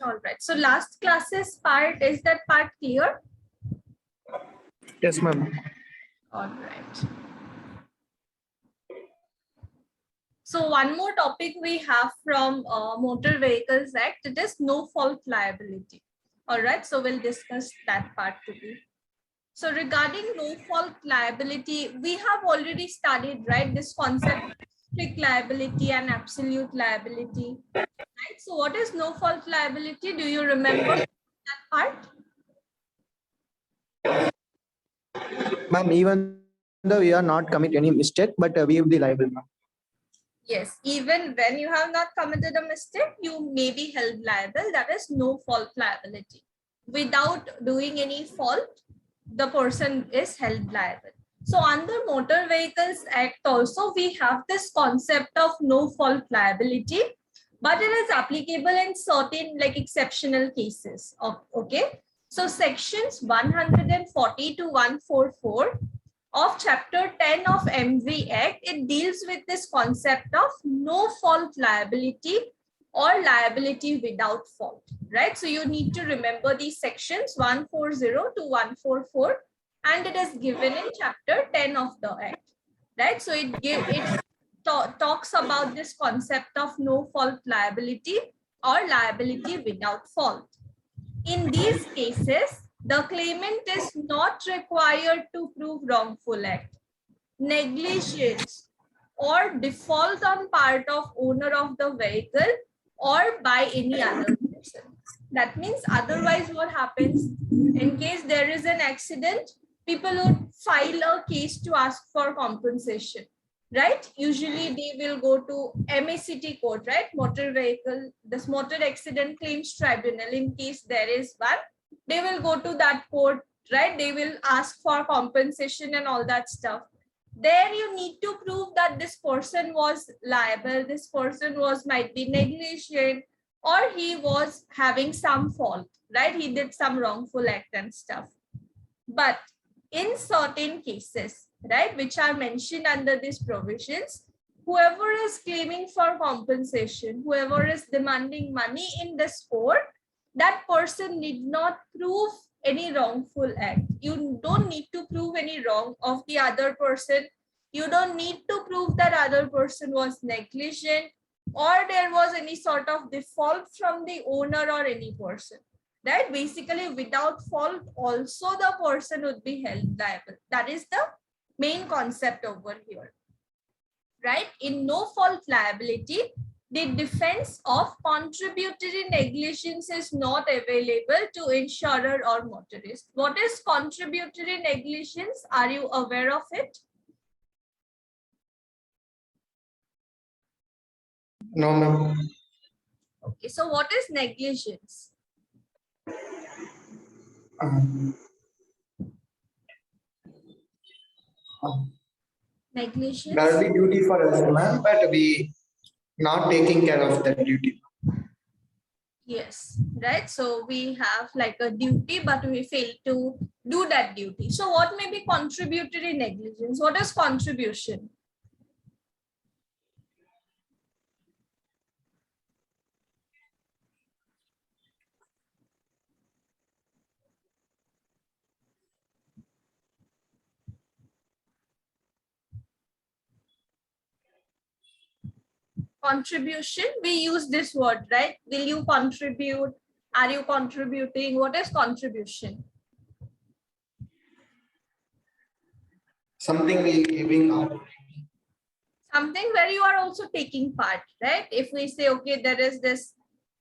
All right. So last classes part, is that part clear? Yes, ma'am. All right. So one more topic we have from Motor Vehicles Act, it is no fault liability. All right. So we'll discuss that part today. So regarding no fault liability, we have already studied, right, this concept of strict liability and absolute liability. Right. So what is no fault liability? Do you remember that part? Ma'am, even though we are not commit any mistake, but we will be liable, ma'am. Yes, even when you have not committed a mistake, you may be held liable. That is no fault liability. Without doing any fault, the person is held liable. So under Motor Vehicles Act also, we have this concept of no fault liability, but it is applicable in certain like exceptional cases. Okay. So sections 140 to 144 of chapter 10 of MV Act, it deals with this concept of no fault liability or liability without fault, right? So you need to remember these sections 140 to 144, and it is given in chapter 10 of the Act, right? So it talks about this concept of no fault liability or liability without fault. In these cases, the claimant is not required to prove wrongful act, negligence, or default on part of owner of the vehicle or by any other person. That means otherwise what happens, in case there is an accident, people would file a case to ask for compensation, right? Usually they will go to MACT court, right? Motor vehicle, this motor accident claims tribunal. In case there is one, they will go to that court, right? They will ask for compensation and all that stuff. There you need to prove that this person was liable, this person was might be negligent, or he was having some fault, right? He did some wrongful act and stuff. But in certain cases, right, which are mentioned under these provisions, whoever is claiming for compensation, whoever is demanding money in this court, that person need not prove any wrongful act. You don't need to prove any wrong of the other person. You don't need to prove that other person was negligent or there was any sort of default from the owner or any person. Right? Basically, without fault, also the person would be held liable. That is the main concept over here. Right? In no fault liability, the defense of contributory negligence is not available to insurer or motorist. What is contributory negligence? Are you aware of it? No, ma'am. Okay, so what is negligence? Negligence? That will be duty for us, ma'am, but we not taking care of that duty. Yes, right. So we have like a duty, but we fail to do that duty. So what may be contributory negligence? What is contribution? Contribution, we use this word, right? Will you contribute? Are you contributing? What is contribution? Something we giving out. Something where you are also taking part, right? If we say, okay, there is this,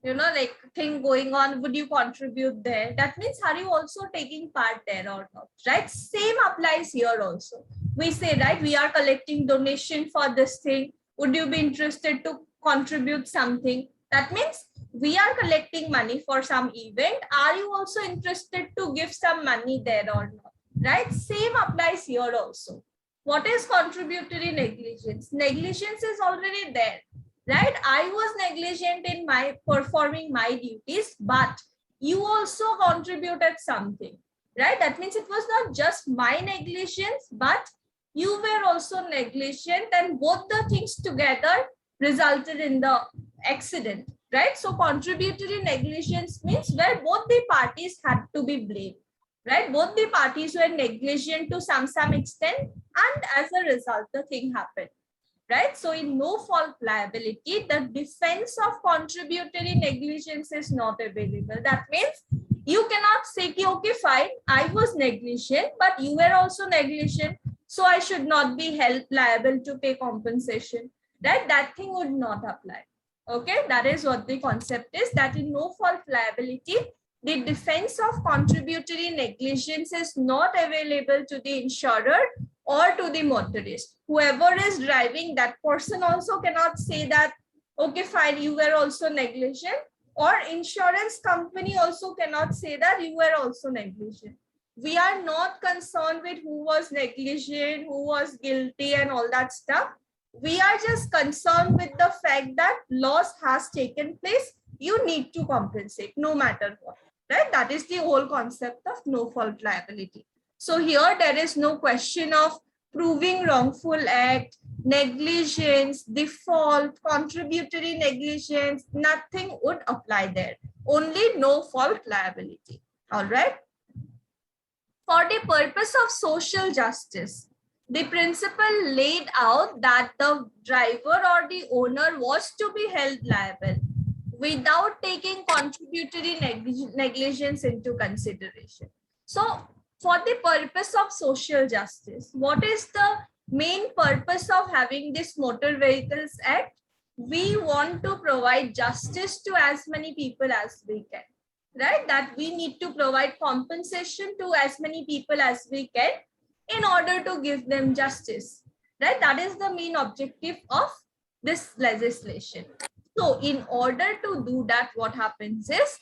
like thing going on, would you contribute there? That means, are you also taking part there or not, right? Same applies here also. We say, right, we are collecting donation for this thing. Would you be interested to contribute something? That means we are collecting money for some event. Are you also interested to give some money there or not, right? Same applies here also. What is contributory negligence? Negligence is already there, right? I was negligent in my performing my duties, but you also contributed something, right? That means it was not just my negligence, but you were also negligent, and both the things together resulted in the accident, right? So contributory negligence means where both the parties had to be blamed, right? Both the parties were negligent to some extent, and as a result, the thing happened, right? So in no fault liability, the defense of contributory negligence is not available. That means you cannot say, okay, fine, I was negligent, but you were also negligent, so I should not be held liable to pay compensation, right? That thing would not apply. Okay, that is what the concept is, that in no fault liability, the defense of contributory negligence is not available to the insurer or to the motorist. Whoever is driving, that person also cannot say that, okay, fine, you were also negligent, or insurance company also cannot say that you were also negligent. We are not concerned with who was negligent, who was guilty and all that stuff. We are just concerned with the fact that loss has taken place. You need to compensate no matter what, right? That is the whole concept of no fault liability. So here there is no question of proving wrongful act, negligence, default, contributory negligence, nothing would apply there. Only no fault liability. All right. For the purpose of social justice, the principle laid out that the driver or the owner was to be held liable without taking contributory negligence into consideration. So, for the purpose of social justice, what is the main purpose of having this Motor Vehicles Act? We want to provide justice to as many people as we can, right? That we need to provide compensation to as many people as we can in order to give them justice, right? That is the main objective of this legislation. So in order to do that, what happens is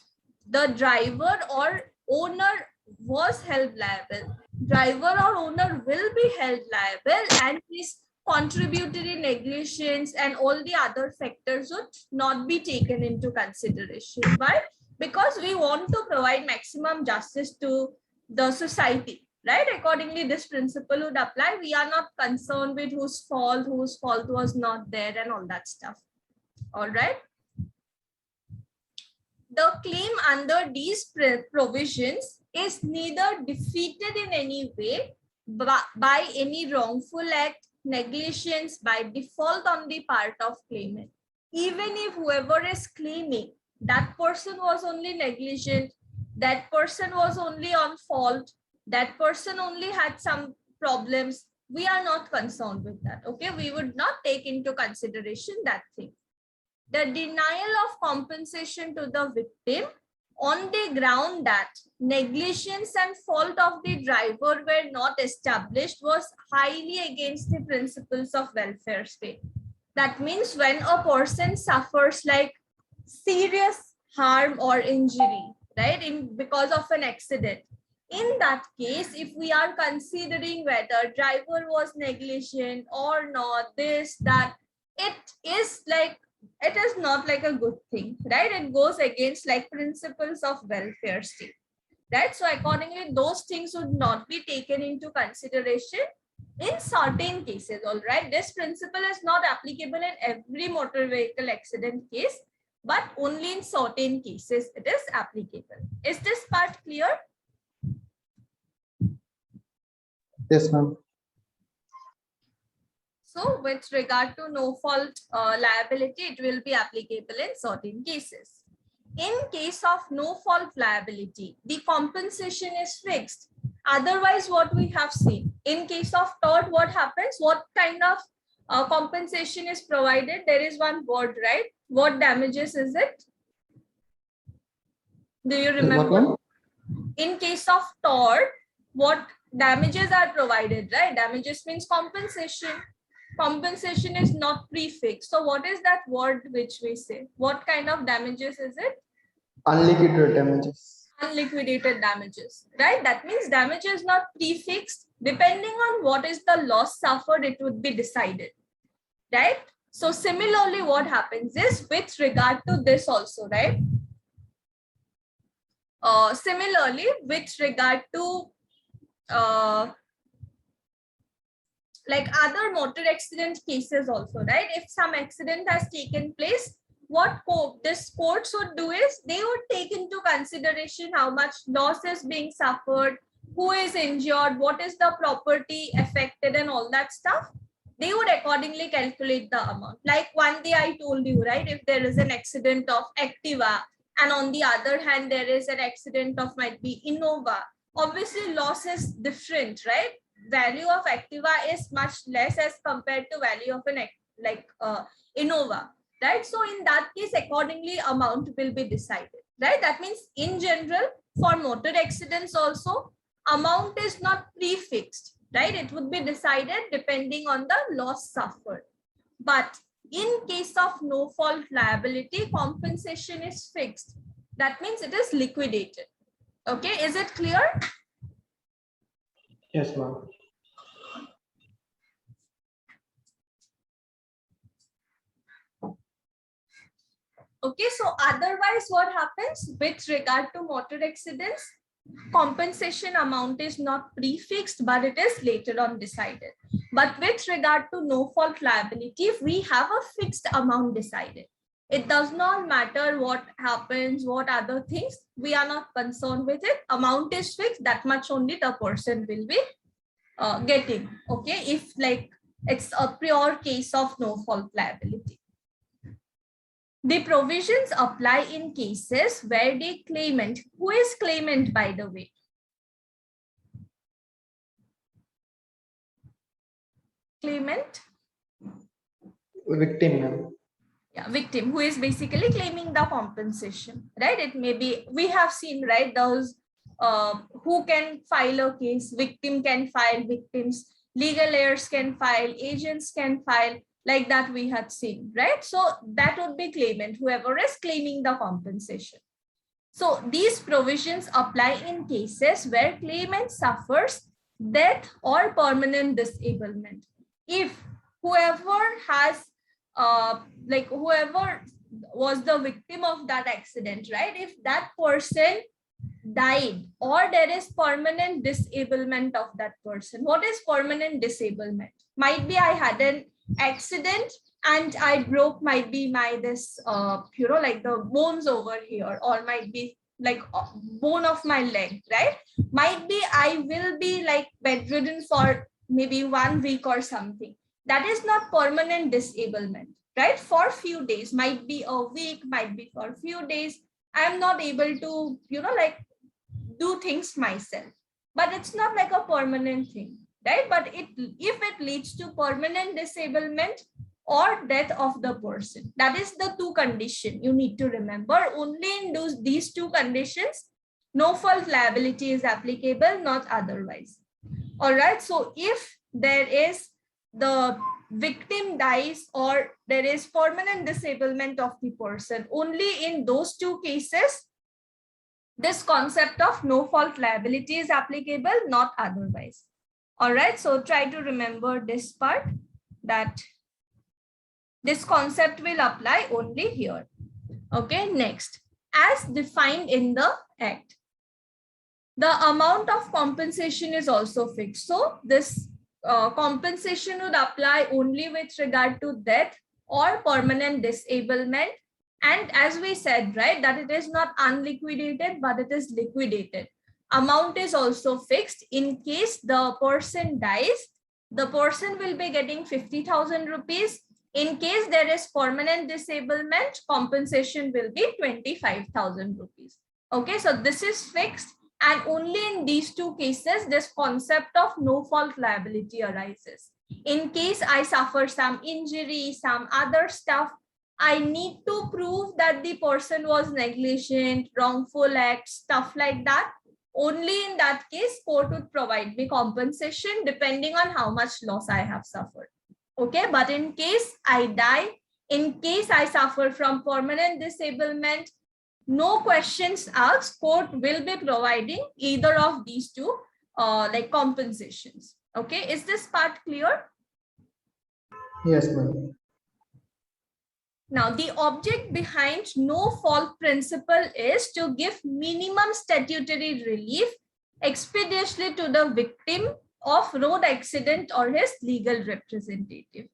the driver or owner was held liable. Driver or owner will be held liable, and his contributory negligence and all the other factors would not be taken into consideration. Why? Because we want to provide maximum justice to the society, right? Accordingly, this principle would apply. We are not concerned with whose fault was not there and all that stuff. All right. The claim under these provisions is neither defeated in any way by any wrongful act, negligence, by default on the part of claimant. Even if whoever is claiming, that person was only negligent, that person was only on fault, that person only had some problems, we are not concerned with that. Okay, we would not take into consideration that thing. The denial of compensation to the victim on the ground that negligence and fault of the driver were not established was highly against the principles of welfare state. That means when a person suffers like serious harm or injury, right, because of an accident, in that case, if we are considering whether driver was negligent or not, this, that, it is not like a good thing, right? It goes against like principles of welfare state, right? So accordingly, those things would not be taken into consideration in certain cases. All right, this principle is not applicable in every motor vehicle accident case, but only in certain cases it is applicable. Is this part clear? Yes, ma'am. So with regard to no fault liability, it will be applicable in certain cases. In case of no fault liability, the compensation is fixed. Otherwise, what we have seen, in case of tort, what happens? What kind of compensation is provided? There is one word, right? What damages is it? Do you remember? In case of tort, what damages are provided, right? Damages means compensation. Compensation is not prefixed. So what is that word which we say? What kind of damages is it? Unliquidated damages. Unliquidated damages, right? That means damage is not prefixed. Depending on what is the loss suffered, it would be decided, right? So similarly, what happens is with regard to this also, right? Similarly, with regard to like other motor accident cases also, right? If some accident has taken place, what this courts would do is they would take into consideration how much loss is being suffered, who is injured, what is the property affected and all that stuff. They would accordingly calculate the amount. Like one day I told you, right, if there is an accident of Activa and on the other hand, there is an accident of might be Innova, obviously loss is different, right? Value of Activa is much less as compared to value of an Innova, right? So in that case, accordingly, amount will be decided, right? That means in general, for motor accidents also, amount is not prefixed, right? It would be decided depending on the loss suffered. But in case of no fault liability, compensation is fixed. That means it is liquidated. Okay, is it clear? Yes, ma'am. Okay, so otherwise what happens with regard to motor accidents? Compensation amount is not prefixed, but it is later on decided. But with regard to no fault liability, we have a fixed amount decided. It does not matter what happens, what other things, we are not concerned with it. Amount is fixed, that much only the person will be getting. Okay, if like it's a pure case of no fault liability. The provisions apply in cases where the claimant, who is claimant by the way? Claimant? Victim, ma'am. Yeah, victim, who is basically claiming the compensation, right? It may be, we have seen, right, those who can file a case, victim can file, victims, legal heirs can file, agents can file, like that we had seen, right? So that would be claimant, whoever is claiming the compensation. So these provisions apply in cases where claimant suffers death or permanent disablement. If whoever has whoever was the victim of that accident, right? If that person died or there is permanent disablement of that person. What is permanent disablement? Might be I had an accident and I broke might be my this like the bones over here, or might be like bone of my leg, right? Might be I will be like bedridden for maybe 1 week or something. That is not permanent disablement, right? For few days, might be a week, might be for a few days. I am not able to, do things myself, but it's not like a permanent thing, right? But if it leads to permanent disablement or death of the person, that is the two conditions you need to remember. Only in these two conditions, no fault liability is applicable, not otherwise. All right. So if there is the victim dies or there is permanent disablement of the person, only in those two cases, this concept of no fault liability is applicable, not otherwise. All right. So try to remember this part, that this concept will apply only here. Okay. Next, as defined in the Act, the amount of compensation is also fixed. So this compensation would apply only with regard to death or permanent disablement. And as we said, right, that it is not unliquidated, but it is liquidated. Amount is also fixed. In case the person dies, the person will be getting 50,000 rupees. In case there is permanent disablement, compensation will be 25,000 rupees. Okay, so this is fixed. And only in these two cases, this concept of no fault liability arises. In case I suffer some injury, some other stuff, I need to prove that the person was negligent, wrongful act, stuff like that. Only in that case, court would provide me compensation depending on how much loss I have suffered. Okay, but in case I die, in case I suffer from permanent disablement, no questions asked, court will be providing either of these two compensations. Okay, is this part clear? Yes, ma'am. Now, the object behind no fault principle is to give minimum statutory relief expeditiously to the victim of road accident or his legal representative.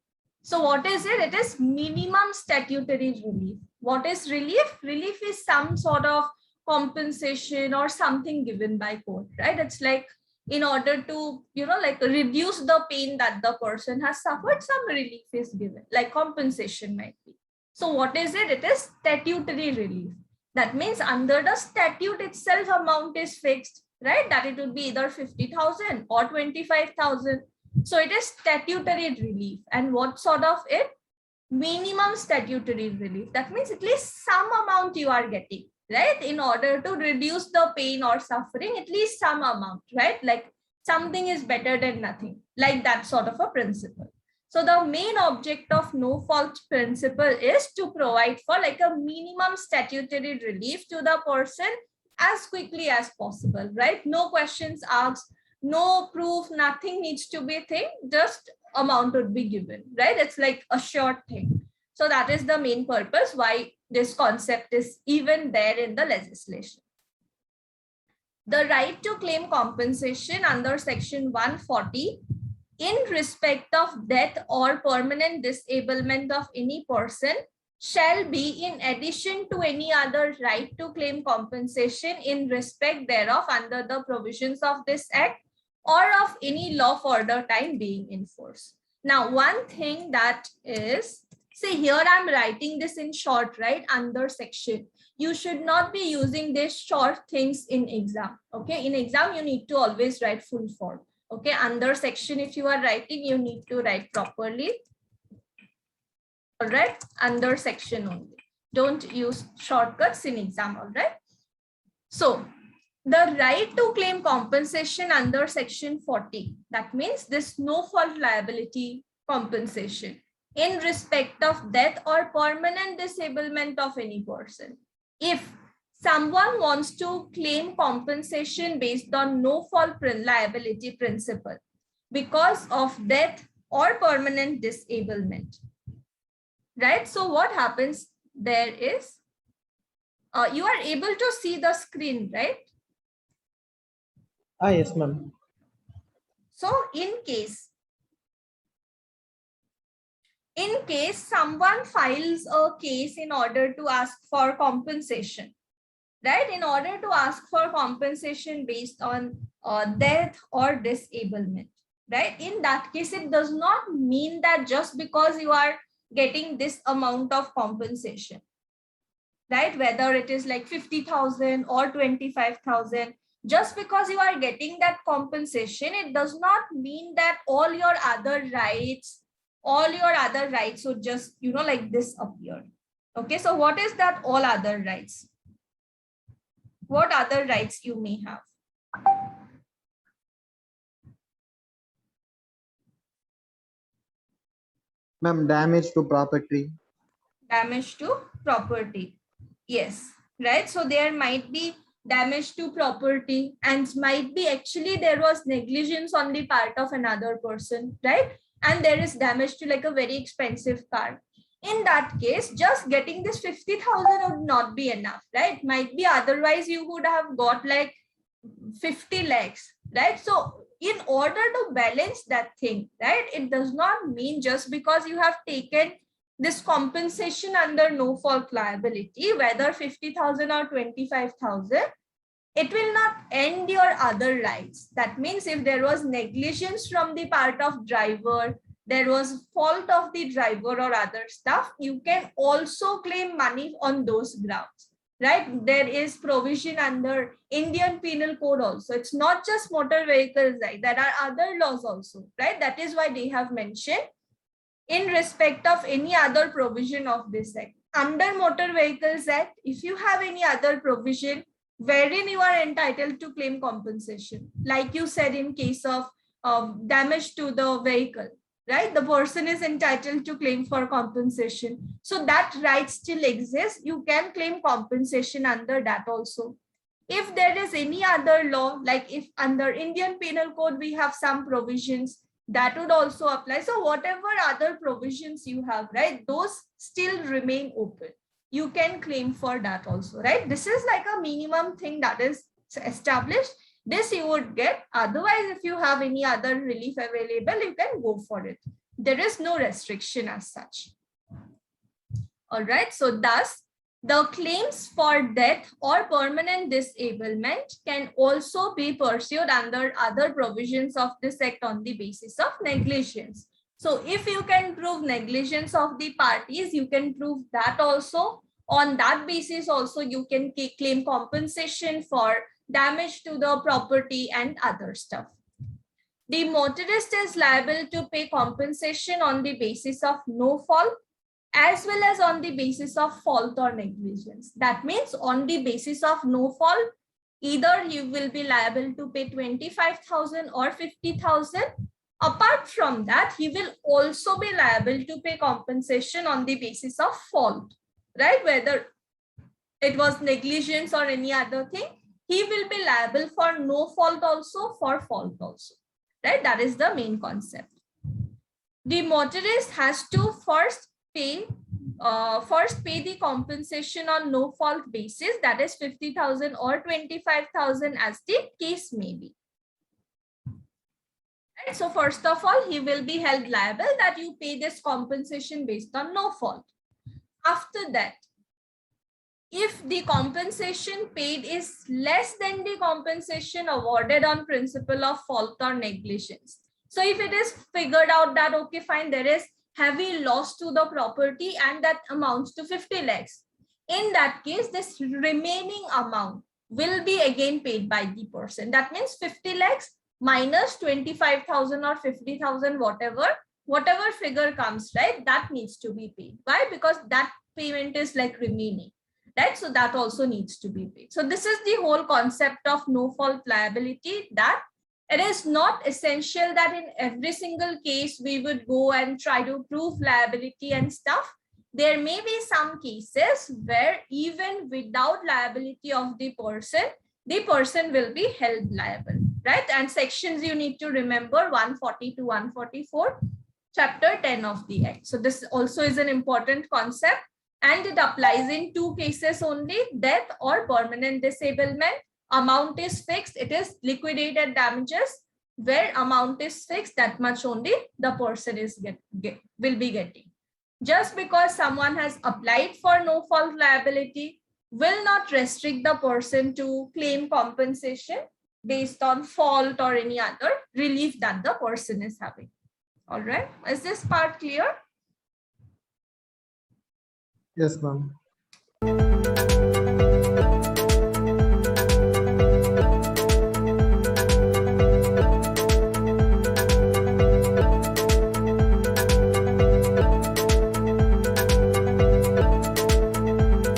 So what is it? It is minimum statutory relief. What is relief? Relief is some sort of compensation or something given by court, right? It's like in order to, like reduce the pain that the person has suffered, some relief is given, like compensation might be. So what is it? It is statutory relief. That means under the statute itself, amount is fixed, right? That it would be either 50,000 or 25,000. So it is statutory relief. And what sort of it? Minimum statutory relief. That means at least some amount you are getting, right? In order to reduce the pain or suffering, at least some amount, right? Like something is better than nothing, like that sort of a principle. So the main object of no fault principle is to provide for like a minimum statutory relief to the person as quickly as possible, right? No questions asked, no proof, nothing needs to be thing, just amount would be given, right? It's like a short thing. So that is the main purpose why this concept is even there in the legislation. The right to claim compensation under section 140 in respect of death or permanent disablement of any person shall be in addition to any other right to claim compensation in respect thereof under the provisions of this act or of any law for the time being in force. Now, one thing that is, see here I'm writing this in short, right? Under section. You should not be using these short things in exam. Okay, in exam you need to always write full form. Okay, under section if you are writing, you need to write properly. All right, under section only. Don't use shortcuts in exam. All right. So the right to claim compensation under section 40, that means this no fault liability compensation in respect of death or permanent disablement of any person. If someone wants to claim compensation based on no fault liability principle because of death or permanent disablement, right? So what happens there is, you are able to see the screen, right? Yes, ma'am. So in case someone files a case in order to ask for compensation, right? In order to ask for compensation based on death or disablement, right? In that case, it does not mean that just because you are getting this amount of compensation, right? Whether it is like 50,000 or 25,000, just because you are getting that compensation, it does not mean that all your other rights would just, like disappear. Okay, so what is that all other rights? What other rights you may have? Ma'am, damage to property. Damage to property. Yes, right. So there might be damage to property and might be actually there was negligence on the part of another person, right? And there is damage to like a very expensive car. In that case, just getting this 50,000 would not be enough, right? Might be otherwise you would have got like 50 lakhs, right? So in order to balance that thing, right, it does not mean just because you have taken this compensation under no fault liability, whether 50,000 or 25,000, it will not end your other rights. That means if there was negligence from the part of driver, there was fault of the driver or other stuff, you can also claim money on those grounds, right? There is provision under Indian Penal Code also. It's not just motor vehicles, right? There are other laws also, right? That is why they have mentioned in respect of any other provision of this act. Under Motor Vehicles Act, if you have any other provision wherein you are entitled to claim compensation, like you said in case of damage to the vehicle, right? The person is entitled to claim for compensation. So that right still exists. You can claim compensation under that also. If there is any other law, like if under Indian Penal Code, we have some provisions, that would also apply. So whatever other provisions you have, right, those still remain open. You can claim for that also, right? This is like a minimum thing that is established. This you would get. Otherwise, if you have any other relief available, you can go for it. There is no restriction as such. All right, so thus the claims for death or permanent disablement can also be pursued under other provisions of this act on the basis of negligence. So if you can prove negligence of the parties, you can prove that also. On that basis also, you can claim compensation for damage to the property and other stuff. The motorist is liable to pay compensation on the basis of no fault as well as on the basis of fault or negligence. That means on the basis of no fault, either you will be liable to pay 25,000 or 50,000. Apart from that, he will also be liable to pay compensation on the basis of fault, right? Whether it was negligence or any other thing, he will be liable for no fault also, for fault also, right? That is the main concept. The motorist has to first pay the compensation on no fault basis, that is 50,000 or 25,000 as the case may be. Right? So first of all, he will be held liable that you pay this compensation based on no fault. After that, if the compensation paid is less than the compensation awarded on principle of fault or negligence. So if it is figured out that, okay, fine, there is heavy loss to the property and that amounts to 50 lakhs. In that case, this remaining amount will be again paid by the person. That means 50 lakhs minus 25,000 or 50,000, whatever figure comes, right? That needs to be paid. Why? Because that payment is like remaining, right? So that also needs to be paid. So this is the whole concept of no fault liability, that it is not essential that in every single case we would go and try to prove liability and stuff. There may be some cases where even without liability of the person will be held liable, right? And sections you need to remember 140 to 144, chapter 10 of the Act. So this also is an important concept and it applies in two cases only, death or permanent disablement. Amount is fixed, it is liquidated damages. Where amount is fixed, that much only the person is will be getting. Just because someone has applied for no fault liability will not restrict the person to claim compensation based on fault or any other relief that the person is having. All right, is this part clear? Yes, ma'am.